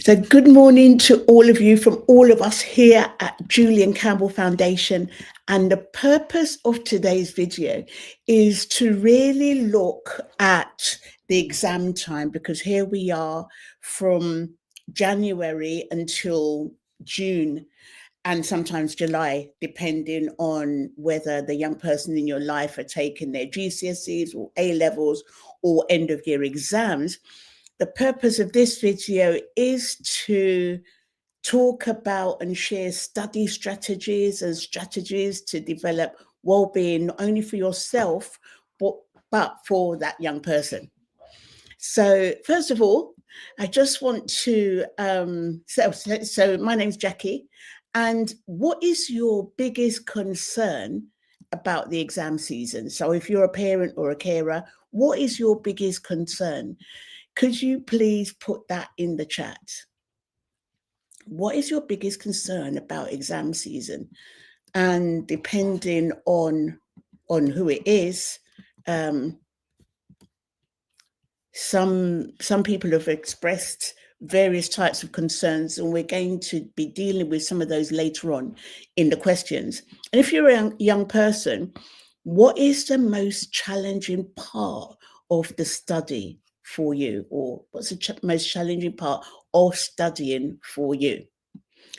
So good morning to all of you from all of us here at Julian Campbell Foundation. And the purpose of today's video is to really look at the exam time, because here we are from January until June and sometimes July, depending on whether the young person in your life are taking their GCSEs or A-levels or end of year exams. The purpose of this video is to talk about and share study strategies and strategies to develop well-being, not only for yourself, but for that young person. So first of all, I just want to, so my name's Jackie, and what is your biggest concern about the exam season? So if you're a parent or a carer, what is your biggest concern? Could you please put that in the chat? What is your biggest concern about exam season? And depending on who it is, some people have expressed various types of concerns, and we're going to be dealing with some of those later on in the questions. And if you're a young person, what is the most challenging part of the study for you, or what's the most challenging part of studying for you?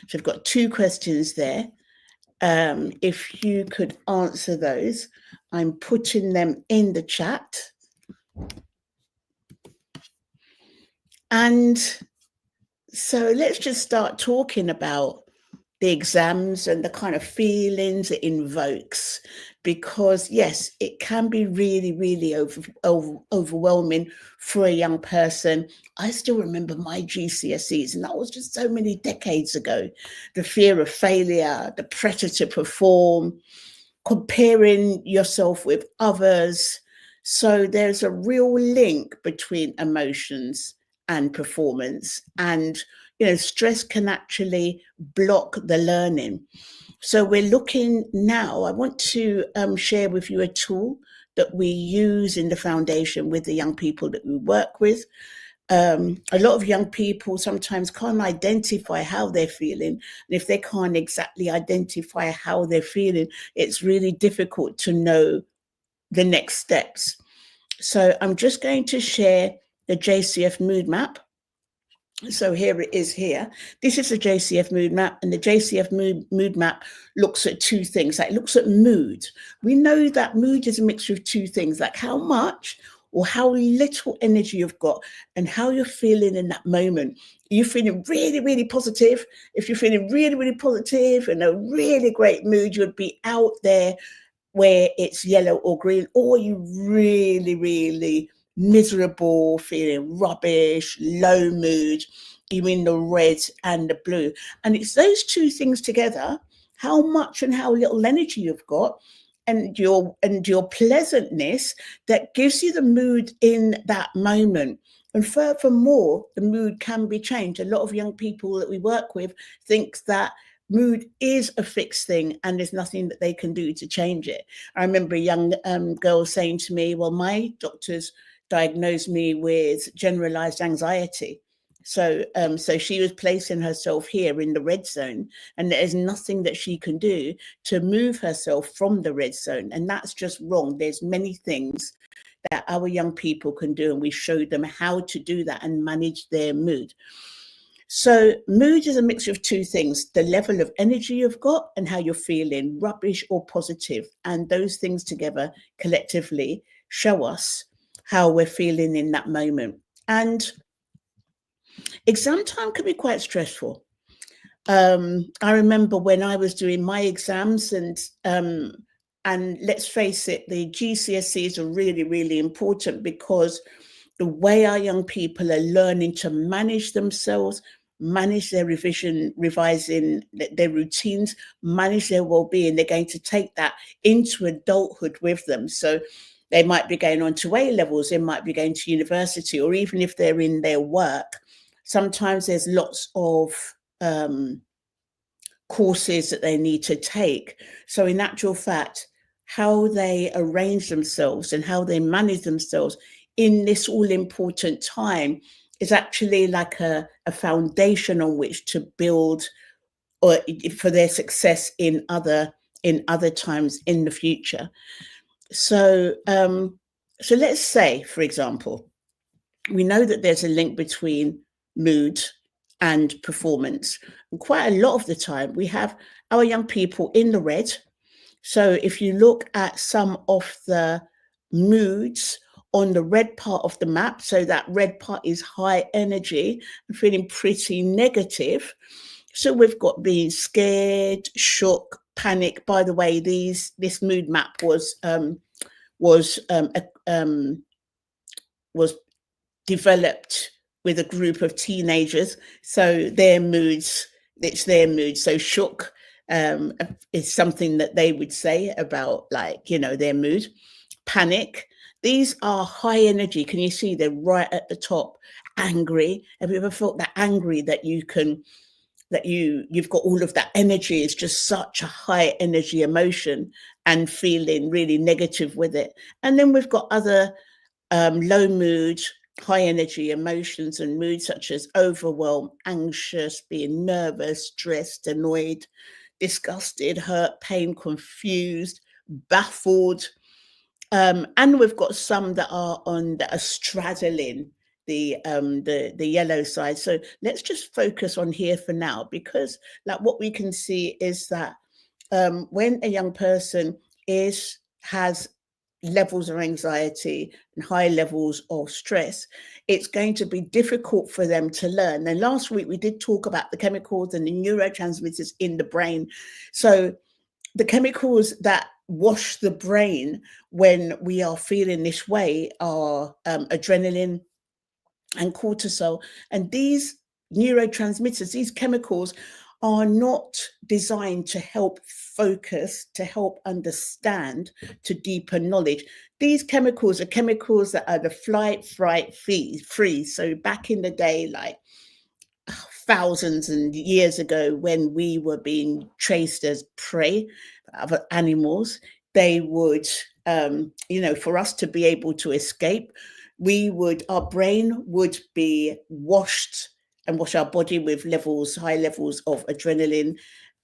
So I've got two questions there. If you could answer those, I'm putting them in the chat. And so let's just start talking about the exams and the kind of feelings it invokes, because yes, it can be really, really overwhelming for a young person. I still remember my GCSEs, and that was just so many decades ago. The fear of failure, the pressure to perform, comparing yourself with others. So there's a real link between emotions and performance, and stress can actually block the learning. So we're looking now, I want to share with you a tool that we use in the foundation with the young people that we work with. A lot of young people sometimes can't identify how they're feeling. And if they can't exactly identify how they're feeling, it's really difficult to know the next steps. So I'm just going to share the JCF mood map. So here it is here. This is the JCF mood map, and the JCF mood map looks at two things. Like, it looks at mood. We know that mood is a mixture of two things, like how much or how little energy you've got and how you're feeling in that moment. Are you feeling really, really positive? If you're feeling really, really positive and a really great mood, you'd be out there where it's yellow or green, or you really, really miserable, feeling rubbish, low mood, you're in the red and the blue. And it's those two things together, how much and how little energy you've got, and your pleasantness, that gives you the mood in that moment. And furthermore, the mood can be changed. A lot of young people that we work with think that mood is a fixed thing and there's nothing that they can do to change it. I remember a young girl saying to me, well, my doctors diagnosed me with generalized anxiety. So she was placing herself here in the red zone, and there's nothing that she can do to move herself from the red zone. And that's just wrong. There's many things that our young people can do, and we show them how to do that and manage their mood. So mood is a mixture of two things: the level of energy you've got and how you're feeling, rubbish or positive. And those things together collectively show us how we're feeling in that moment. And exam time can be quite stressful. I remember when I was doing my exams, and let's face it, the GCSEs are really, really important, because the way our young people are learning to manage themselves, manage their revising their routines, manage their well-being, they're going to take that into adulthood with them. So they might be going on to A-levels, they might be going to university, or even if they're in their work, sometimes there's lots of courses that they need to take. So in actual fact, how they arrange themselves and how they manage themselves in this all important time is actually like a foundation on which to build, or for their success in other times in the future. So so let's say, for example, we know that there's a link between mood and performance. And quite a lot of the time, we have our young people in the red. So if you look at some of the moods on the red part of the map, so that red part is high energy and feeling pretty negative. So we've got being scared, shook, panic. By the way, this mood map was was developed with a group of teenagers. So it's their mood. So shook is something that they would say about, like, their mood. Panic. These are high energy. Can you see they're right at the top? Angry. Have you ever felt that angry that you've got all of that energy? It's just such a high energy emotion and feeling really negative with it. And then we've got other low mood, high energy emotions and moods such as overwhelmed, anxious, being nervous, stressed, annoyed, disgusted, hurt, pain, confused, baffled. And we've got some that are straddling the yellow side. So let's just focus on here for now, because like what we can see is that when a young person has levels of anxiety and high levels of stress, it's going to be difficult for them to learn. And last week we did talk about the chemicals and the neurotransmitters in the brain. So the chemicals that wash the brain when we are feeling this way are adrenaline and cortisol. And these neurotransmitters, these chemicals, are not designed to help focus, to help understand, to deepen knowledge. These chemicals are chemicals that are the flight, fright, freeze. So back in the day, like thousands and years ago, when we were being traced as prey of animals, they would, for us to be able to escape, our brain would be washed and wash our body with high levels of adrenaline,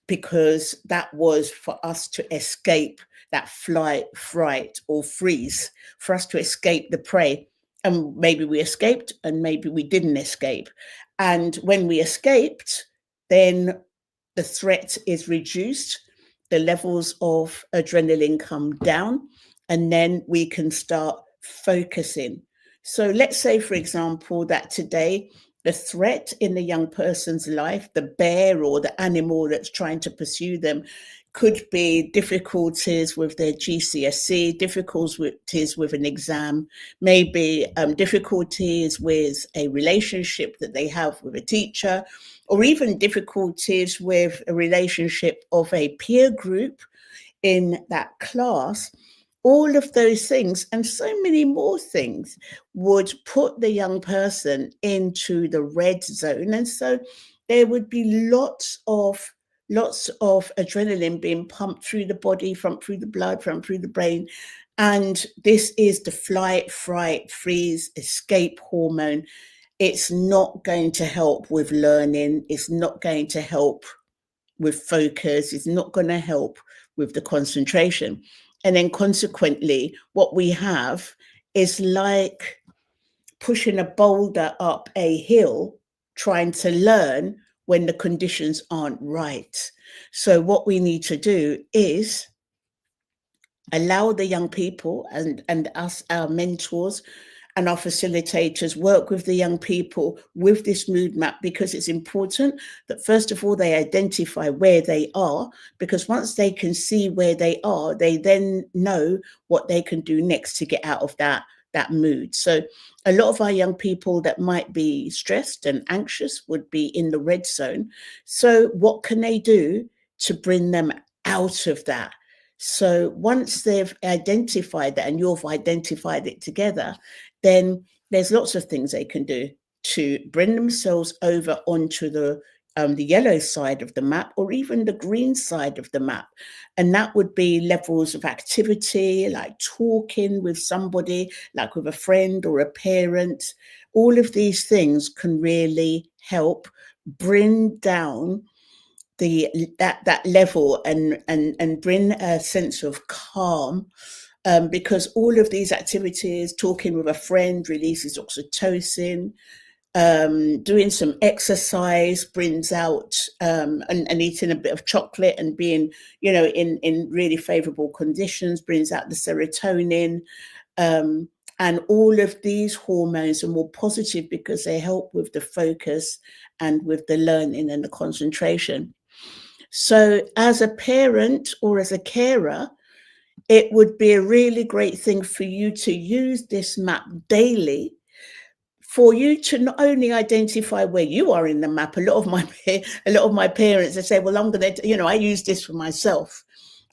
because that was for us to escape that flight, fright, or freeze, for us to escape the prey. And maybe we escaped and maybe we didn't escape. And when we escaped, then the threat is reduced, the levels of adrenaline come down, and then we can start focusing. So let's say, for example, that today the threat in the young person's life, the bear or the animal that's trying to pursue them, could be difficulties with their GCSE, difficulties with an exam, maybe difficulties with a relationship that they have with a teacher, or even difficulties with a relationship of a peer group in that class. All of those things and so many more things would put the young person into the red zone. And so there would be lots of adrenaline being pumped through the body, through the blood, through the brain. And this is the flight, fright, freeze, escape hormone. It's not going to help with learning. It's not going to help with focus. It's not going to help with the concentration. And then consequently, what we have is like pushing a boulder up a hill, trying to learn when the conditions aren't right. So what we need to do is allow the young people and us, our mentors and our facilitators, work with the young people with this mood map, because it's important that first of all they identify where they are, because once they can see where they are, they then know what they can do next to get out of that mood. So a lot of our young people that might be stressed and anxious would be in the red zone. So what can they do to bring them out of that? So once they've identified that and you've identified it together, then there's lots of things they can do to bring themselves over onto the the yellow side of the map or even the green side of the map. And that would be levels of activity, like talking with somebody, like with a friend or a parent. All of these things can really help bring down that level and bring a sense of calm, because all of these activities, talking with a friend releases oxytocin, doing some exercise brings out, and eating a bit of chocolate and being, in really favorable conditions brings out the serotonin. Um, and all of these hormones are more positive because they help with the focus and with the learning and the concentration. So, as a parent or as a carer, it would be a really great thing for you to use this map daily for you to not only identify where you are in the map. A lot of my parents, they say, well, I'm going to, I use this for myself.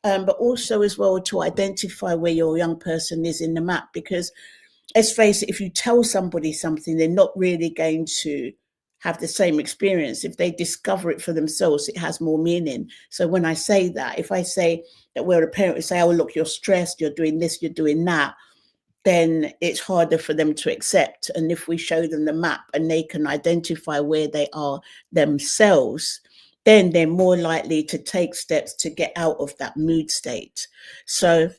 But also as well to identify where your young person is in the map, because let's face it, if you tell somebody something, they're not really going to have the same experience. If they discover it for themselves, it has more meaning. So when I say that, if I say that we're a parent, we say, oh, look, you're stressed, you're doing this, you're doing that, then it's harder for them to accept. And if we show them the map and they can identify where they are themselves, then they're more likely to take steps to get out of that mood state. So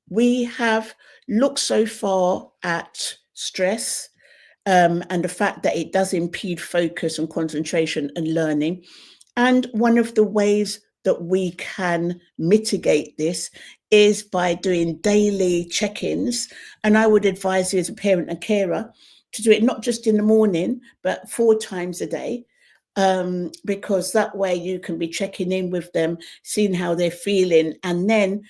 we have looked so far at stress, and the fact that it does impede focus and concentration and learning. And one of the ways that we can mitigate this is by doing daily check-ins. And I would advise you as a parent and carer to do it not just in the morning, but 4 times a day. Because that way you can be checking in with them, seeing how they're feeling, and then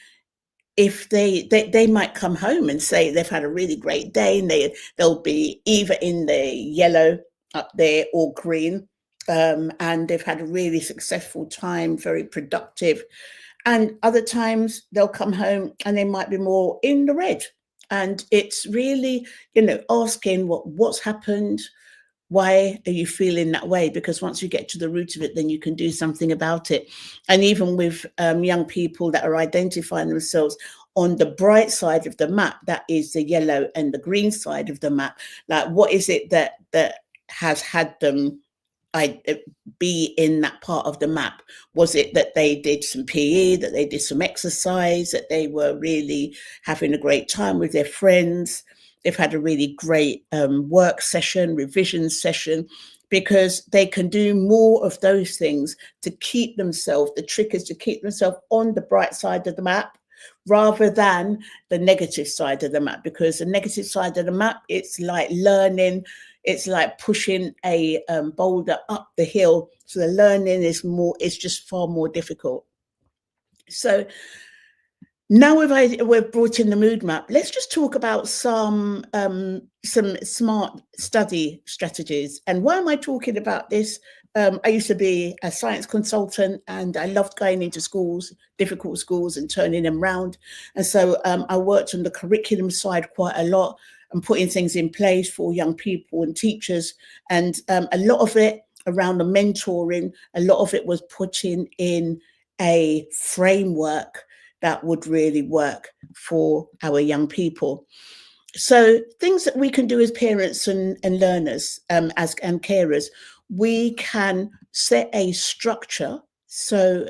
if they might come home and say they've had a really great day, and they'll be either in the yellow up there or green, and they've had a really successful time, very productive. And other times they'll come home and they might be more in the red. And it's really, asking what's happened, why are you feeling that way? Because once you get to the root of it, then you can do something about it. And even with young people that are identifying themselves on the bright side of the map, that is the yellow and the green side of the map, like what is it that has had them be in that part of the map? Was it that they did some PE, that they did some exercise, that they were really having a great time with their friends? They've had a really great work session, revision session, because they can do more of those things to keep themselves, the trick is to keep themselves on the bright side of the map rather than the negative side of the map, because the negative side of the map, it's like learning, it's like pushing a boulder up the hill. So the learning it's just far more difficult. So now we've brought in the mood map, let's just talk about some smart study strategies. And why am I talking about this? I used to be a science consultant, and I loved going into schools, difficult schools, and turning them around. And so I worked on the curriculum side quite a lot and putting things in place for young people and teachers. And a lot of it around the mentoring, a lot of it was putting in a framework that would really work for our young people. So things that we can do as parents and learners, and carers, we can set a structure. So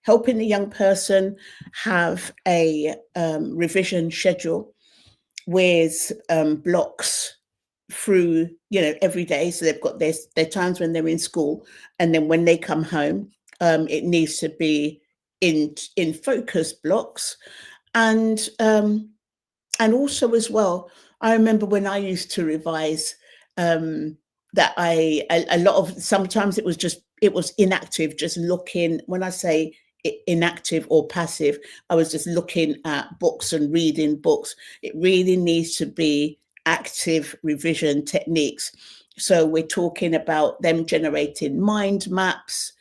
helping the young person have a revision schedule with blocks through, every day. So they've got their times when they're in school, and then when they come home, it needs to be in focus blocks. And also as well, I remember when I used to revise, that a lot of, sometimes it was inactive, just looking. When I say inactive or passive, I was just looking at books and reading books. It really needs to be active revision techniques. So we're talking about them generating mind maps,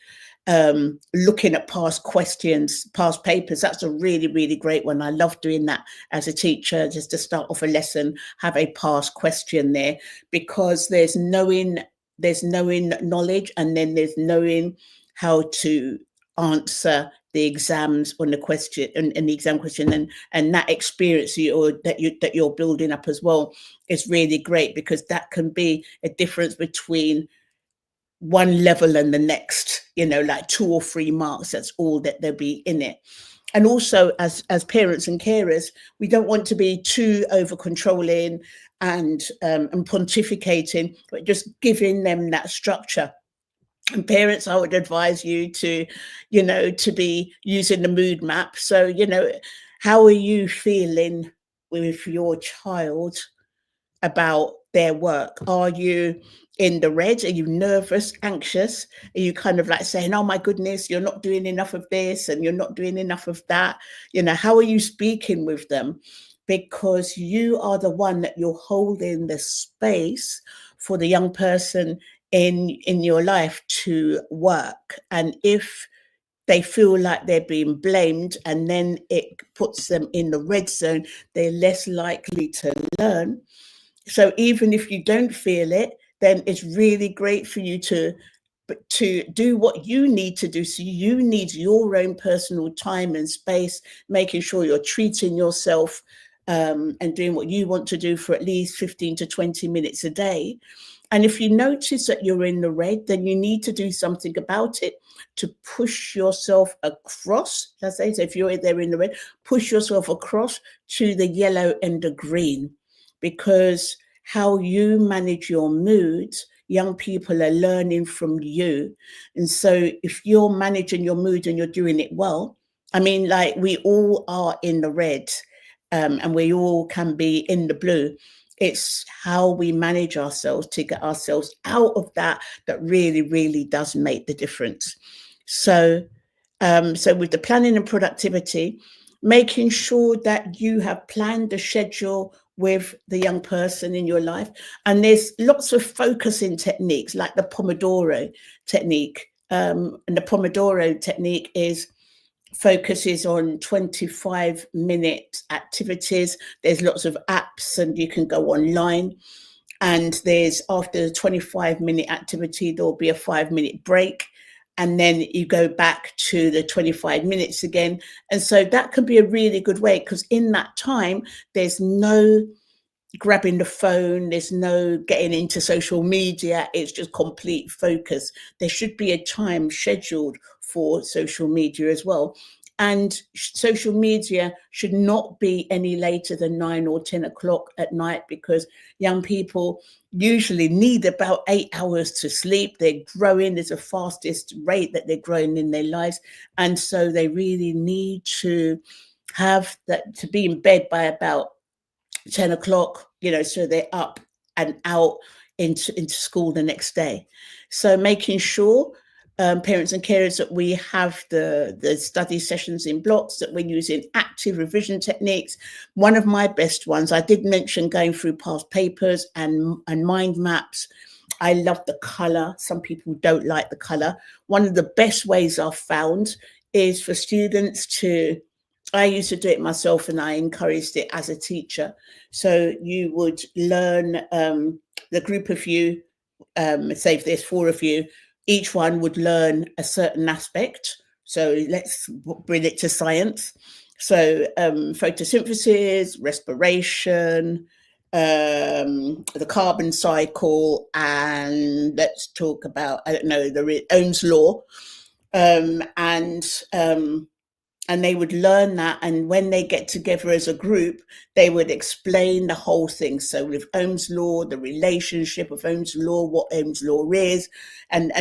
looking at past questions, past papers. That's a really, really great one. I love doing that as a teacher, just to start off a lesson, have a past question there, because there's knowing there's knowing knowledge, and then there's knowing how to answer the exams on the question and the exam question, and that experience that you're building up as well is really great, because that can be a difference between one level and the next, like 2 or 3 marks. That's all that there'll be in it. And also, as parents and carers, we don't want to be too over controlling and pontificating, but just giving them that structure. And parents, I would advise you to be using the mood map. So, how are you feeling with your child about their work? Are you in the red? Are you nervous, anxious? Are you kind of like saying, oh my goodness, you're not doing enough of this and you're not doing enough of that? How are you speaking with them? Because you are the one that you're holding the space for the young person in your life to work. And if they feel like they're being blamed, and then it puts them in the red zone, they're less likely to learn. So even if you don't feel it, then it's really great for you to do what you need to do. So you need your own personal time and space, making sure you're treating yourself and doing what you want to do for at least 15 to 20 minutes a day. And if you notice that you're in the red, then you need to do something about it to push yourself across. Let's say, so if you're there in the red, push yourself across to the yellow and the green, because how you manage your mood, young people are learning from you. And so if you're managing your mood and you're doing it well, I mean, like, we all are in the red, and we all can be in the blue. It's how we manage ourselves to get ourselves out of that really, really does make the difference. So, so with the planning and productivity, making sure that you have planned a schedule with the young person in your life. And there's lots of focusing techniques like the Pomodoro technique. And the Pomodoro technique focuses on 25-minute activities. There's lots of apps and you can go online. And there's, after the 25-minute activity, there'll be a 5-minute break. And then you go back to the 25 minutes again. And so that can be a really good way, because in that time, there's no grabbing the phone, there's no getting into social media, it's just complete focus. There should be a time scheduled for social media as well. And social media should not be any later than 9 or 10 o'clock at night, because young people usually need about 8 hours to sleep. They're growing, there's a fastest rate that they're growing in their lives. And so they really need to have that, to be in bed by about 10 o'clock, so they're up and out into school the next day. So making sure, parents and carers, that we have the study sessions in blocks, that we're using active revision techniques. One of my best ones, I did mention going through past papers and mind maps. I love the color. Some people don't like the color. One of the best ways I've found is for students to, I used to do it myself and I encouraged it as a teacher. So you would learn, the group of you, say if there's 4 of you, each one would learn a certain aspect. So let's bring it to science. So photosynthesis, respiration, the carbon cycle, and let's talk about, I don't know, the Ohm's law. And they would learn that. And when they get together as a group, they would explain the whole thing. So with Ohm's law, the relationship of Ohm's law, what Ohm's law is, and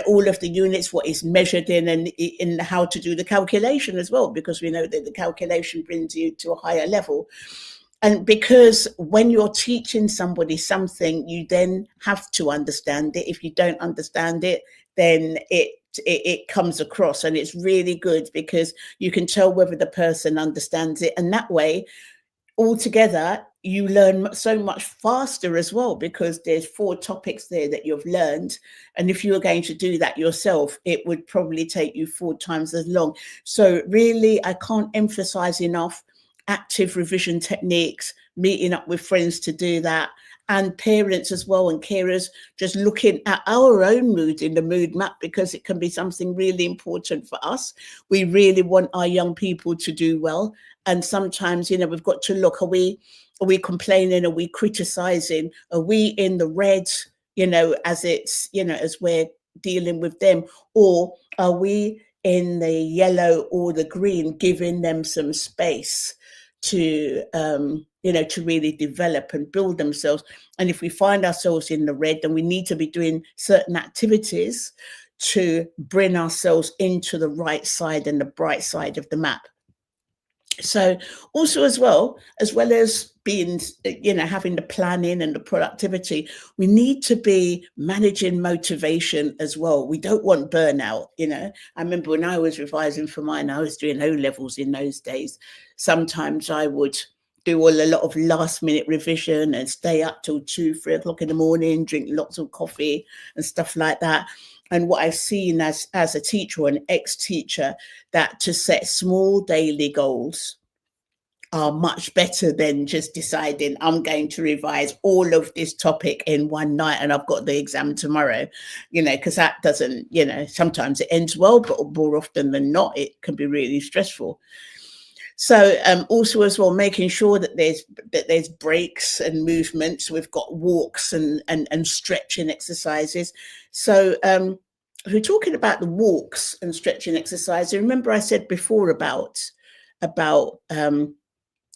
all of the units, what is measured in, and in how to do the calculation as well, because we know that the calculation brings you to a higher level. And because when you're teaching somebody something, you then have to understand it. If you don't understand it, then it comes across, and it's really good because you can tell whether the person understands it. And that way, altogether, you learn so much faster as well, because there's 4 topics there that you've learned. And if you were going to do that yourself, it would probably take you 4 times as long. So really, I can't emphasize enough active revision techniques, meeting up with friends to do that, and parents as well, and carers, just looking at our own mood in the mood map, because it can be something really important for us. We really want our young people to do well. And sometimes, we've got to look, are we complaining? Are we criticizing? Are we in the red, as it's, as we're dealing with them? Or are we in the yellow or the green, giving them some space to, to really develop and build themselves? And if we find ourselves in the red, then we need to be doing certain activities to bring ourselves into the right side and the bright side of the map. So also, as well as being, having the planning and the productivity, we need to be managing motivation as well. We don't want burnout. I remember when I was revising for mine, I was doing O levels in those days. Sometimes I would do a lot of last minute revision and stay up till 2-3 o'clock in the morning, drink lots of coffee and stuff like that. And what I've seen as a teacher or an ex-teacher, that to set small daily goals are much better than just deciding I'm going to revise all of this topic in one night and I've got the exam tomorrow, because that doesn't, sometimes it ends well, but more often than not, it can be really stressful. So also as well, making sure that there's breaks and movements. We've got walks and stretching exercises. So if we're talking about the walks and stretching exercises, remember I said before about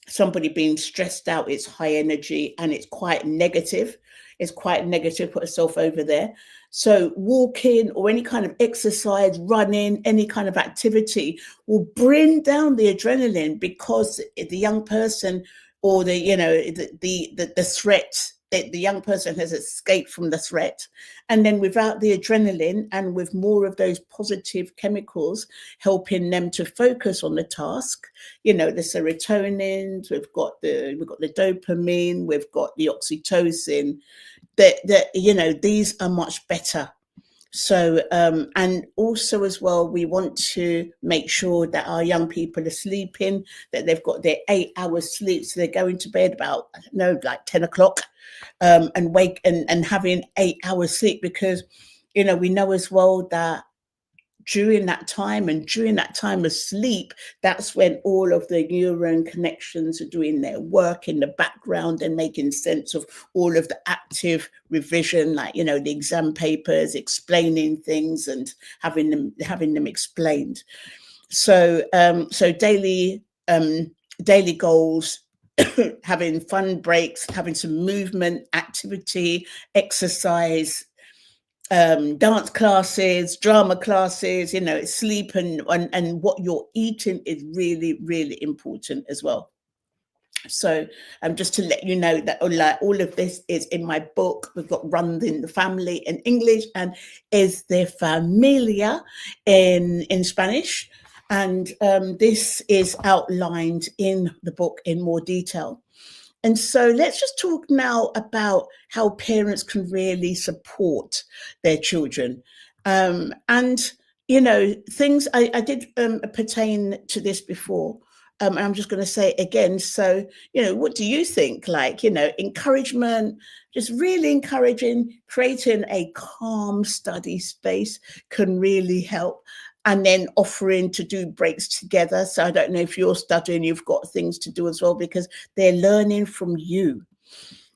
somebody being stressed out, it's high energy and it's quite negative. Put yourself over there. So walking or any kind of exercise, running, any kind of activity will bring down the adrenaline, because the young person, or the threat, the young person has escaped from the threat. And then without the adrenaline and with more of those positive chemicals helping them to focus on the task, the serotonin, we've got the dopamine, we've got the oxytocin, that these are much better. So and also as well, we want to make sure that our young people are sleeping, that they've got their 8 hours sleep, so they're going to bed about, I don't know, like 10 o'clock, and wake and having 8 hours sleep, because we know as well that during that time of sleep, that's when all of the neuron connections are doing their work in the background and making sense of all of the active revision, like the exam papers, explaining things and having them explained. So daily goals, having fun breaks, having some movement, activity, exercise, dance classes, drama classes, sleep and what you're eating is really, really important as well. So just to let you know that all of this is in my book. We've got Run in the Family in English and Es de Familia in Spanish. And this is outlined in the book in more detail. And so let's just talk now about how parents can really support their children. And, things I did pertain to this before. And I'm just going to say it again. So, what do you think? Like, encouragement, just really encouraging, creating a calm study space can really help. And then offering to do breaks together. So I don't know if you're studying, you've got things to do as well, because they're learning from you.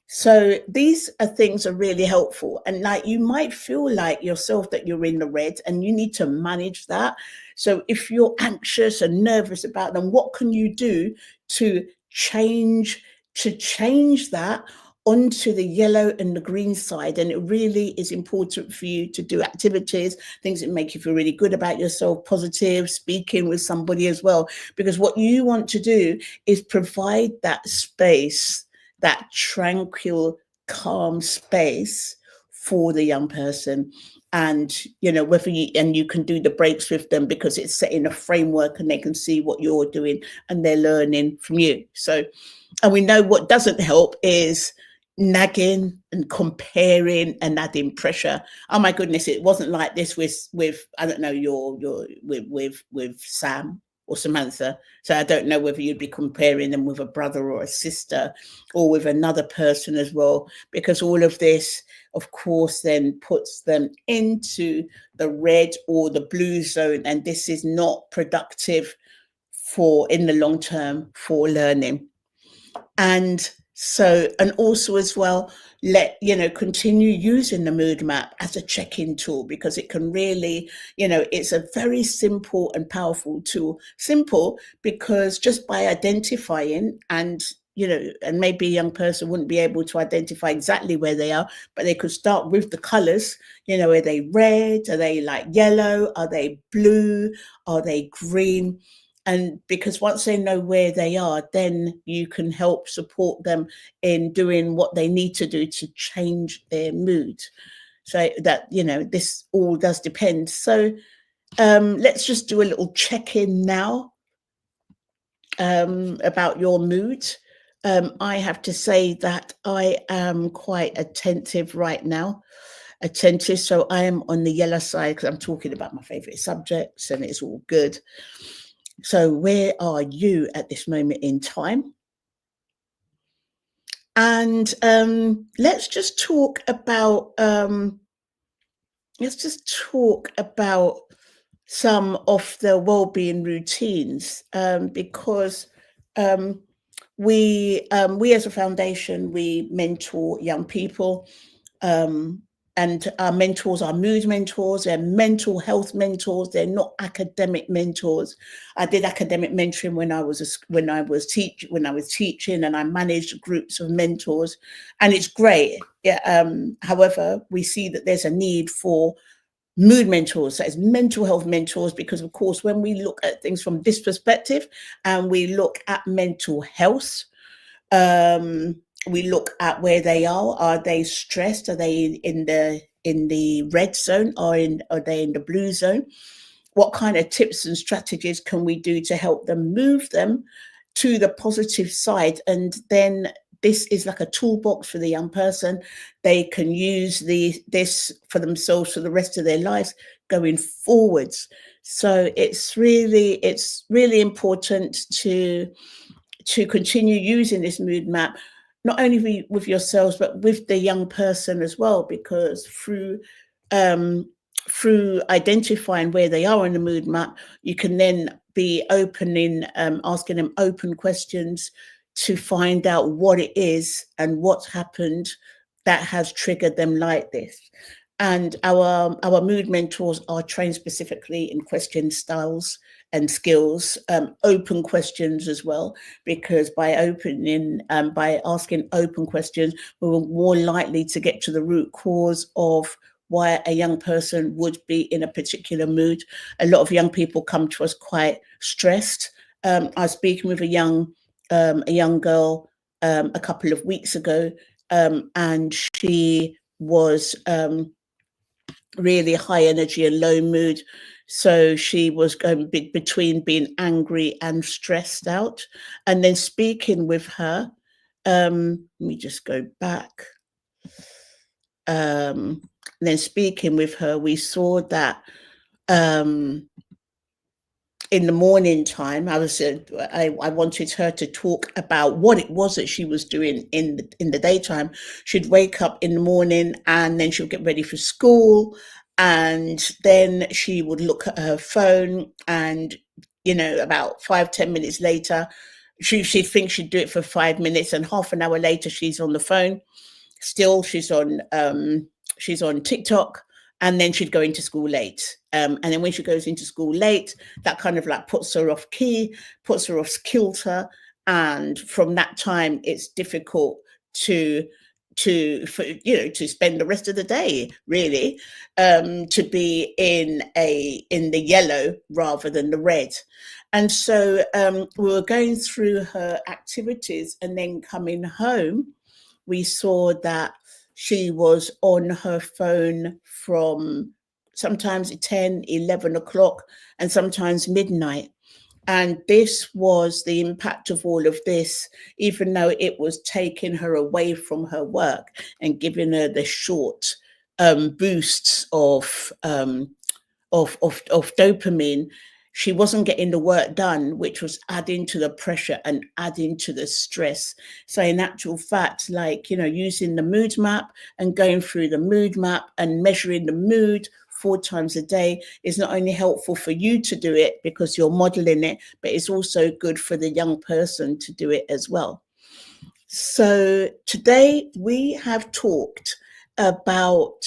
So these things are really helpful. And like, you might feel like yourself that you're in the red and you need to manage that. So if you're anxious and nervous about them, what can you do to change that onto the yellow and the green side? And it really is important for you to do activities, things that make you feel really good about yourself, positive, speaking with somebody as well, because what you want to do is provide that space, that tranquil, calm space for the young person. And whether you can do the breaks with them, because it's setting a framework and they can see what you're doing and they're learning from you. So, and we know what doesn't help is nagging and comparing and adding pressure. Oh my goodness, it wasn't like this with I don't know, your with Sam or Samantha. So I don't know whether you'd be comparing them with a brother or a sister or with another person as well, because all of this, of course, then puts them into the red or the blue zone. And this is not productive for in the long term for learning. And so, and also as well, continue using the mood map as a check-in tool, because it can really, it's a very simple and powerful tool. Simple because just by identifying, and maybe a young person wouldn't be able to identify exactly where they are, but they could start with the colors. Are they red? Are they like yellow? Are they blue? Are they green? And because once they know where they are, then you can help support them in doing what they need to do to change their mood. So that, this all does depend. So let's just do a little check-in now about your mood. I have to say that I am quite attentive right now. Attentive. So I am on the yellow side because I'm talking about my favorite subjects and it's all good. So where are you at this moment in time? And let's just talk about some of the well-being routines, because we as a foundation, we mentor young people. And our mentors are mood mentors, they're mental health mentors, they're not academic mentors. I did academic mentoring when I was teaching, and I managed groups of mentors, and it's great. Yeah, however, we see that there's a need for mood mentors, that is mental health mentors, because of course when we look at things from this perspective and we look at mental health, we look at where they are. Are they stressed? Are they in the red zone, or are they in the blue zone? What kind of tips and strategies can we do to help them move them to the positive side? And then this is like a toolbox for the young person. They can use this for themselves for the rest of their lives going forwards. So it's really important to continue using this mood map, not only with yourselves, but with the young person as well, because through identifying where they are in the mood map, you can then be asking them open questions to find out what it is and what's happened that has triggered them like this. And our mood mentors are trained specifically in question styles and skills, open questions as well, because by asking open questions, we're more likely to get to the root cause of why a young person would be in a particular mood. A lot of young people come to us quite stressed. I was speaking with a young girl a couple of weeks ago, and she was really high energy and low mood. So she was going between being angry and stressed out. And then speaking with her, let me just go back. Then speaking with her, we saw that in the morning time, I wanted her to talk about what it was that she was doing in the daytime. She'd wake up in the morning and then she'll get ready for school, and then she would look at her phone, and about 5-10 minutes later, she'd think she'd do it for 5 minutes, and half an hour later she's on the phone. Still, she's on TikTok, and then she'd go into school late. And then when she goes into school late, that kind of like puts her off key, puts her off kilter. And from that time, it's difficult to spend the rest of the day, really, to be in the yellow rather than the red. And so we were going through her activities, and then coming home, we saw that she was on her phone from sometimes 10, 11 o'clock, and sometimes midnight. And this was the impact of all of this, even though it was taking her away from her work and giving her the short boosts of dopamine. she wasn't getting the work done, which was adding to the pressure and adding to the stress. So in actual fact, like, using the mood map and going through the mood map and measuring the mood 4 times a day is not only helpful for you to do it because you're modeling it, but it's also good for the young person to do it as well. So today we have talked about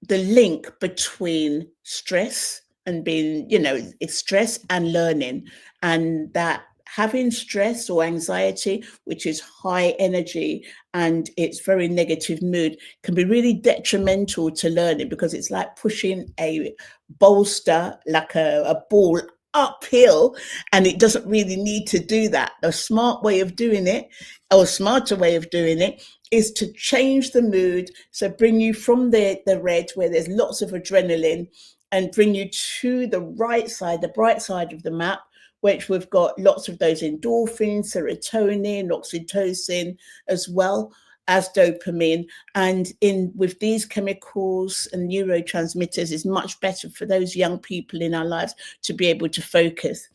the link between stress and being, it's stress and learning, and that having stress or anxiety, which is high energy and it's very negative mood, can be really detrimental to learning, because it's like pushing a bolster, like a ball uphill, and it doesn't really need to do that. A smart way of doing it, or a smarter way of doing it, is to change the mood. So bring you from the red, where there's lots of adrenaline, and bring you to the right side, the bright side of the map, which we've got lots of those endorphins, serotonin, oxytocin, as well as dopamine. And in with these chemicals and neurotransmitters, is much better for those young people in our lives to be able to focus.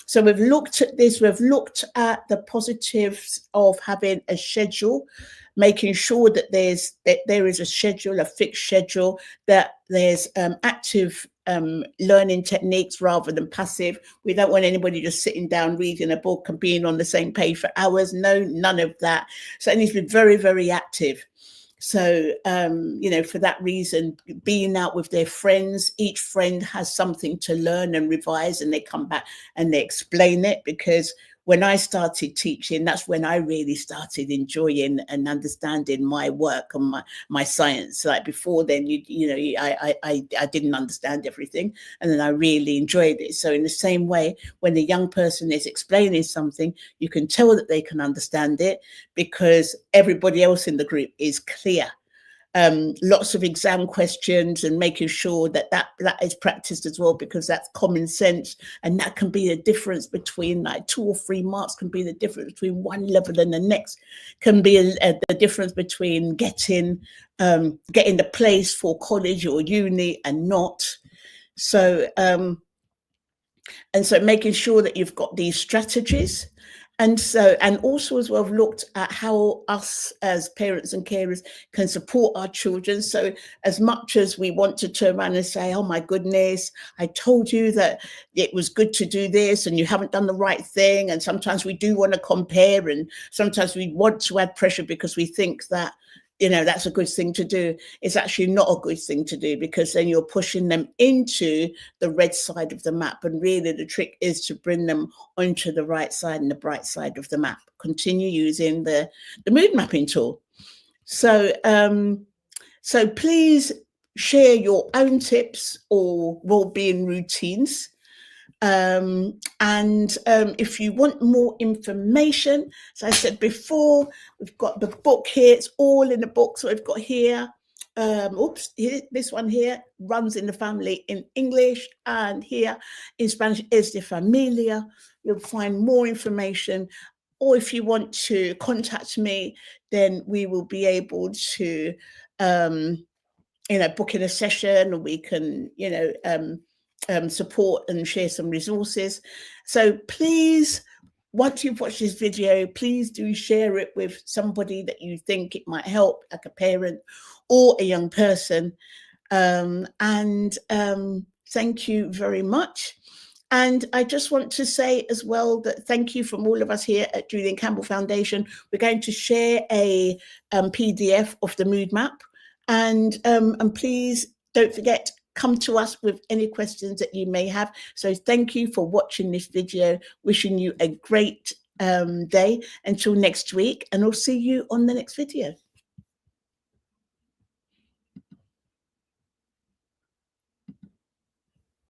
So we've looked at this, we've looked at the positives of having a schedule, making sure that there is a schedule, a fixed schedule, that there's active learning techniques rather than passive. We don't want anybody just sitting down reading a book and being on the same page for hours. No, none of that. So it needs to be very, very active. So, for that reason, being out with their friends, each friend has something to learn and revise, and they come back and they explain it. Because when I started teaching, that's when I really started enjoying and understanding my work and my science. Like before then, I didn't understand everything, and then I really enjoyed it. So in the same way, when the young person is explaining something, you can tell that they can understand it because everybody else in the group is clear. Lots of exam questions, and making sure that is practiced as well, because that's common sense, and that can be the difference between, like, 2 or 3 marks can be the difference between one level and the next, can be the difference between getting the place for college or uni and not. So making sure that you've got these strategies. And also as well, I've looked at how us as parents and carers can support our children. So as much as we want to turn around and say, oh my goodness, I told you that it was good to do this and you haven't done the right thing. And sometimes we do want to compare, and sometimes we want to add pressure because we think that, that's a good thing to do. It's actually not a good thing to do, because then you're pushing them into the red side of the map. And really the trick is to bring them onto the right side and the bright side of the map. Continue using the mood mapping tool. So, so please share your own tips or wellbeing routines. If you want more information, as I said before, we've got the book here. It's all in the book. So we've got here, this one here, Runs in the Family in English, and here in Spanish is de Familia. You'll find more information. Or if you want to contact me, then we will be able to, book in a session, or we can, support and share some resources. So please, once you've watched this video, please do share it with somebody that you think it might help, like a parent or a young person. Thank you very much. And I just want to say as well that thank you from all of us here at Julian Campbell Foundation. We're going to share a PDF of the mood map. And please don't forget, come to us with any questions that you may have. So thank you for watching this video. Wishing you a great day until next week, and I'll see you on the next video.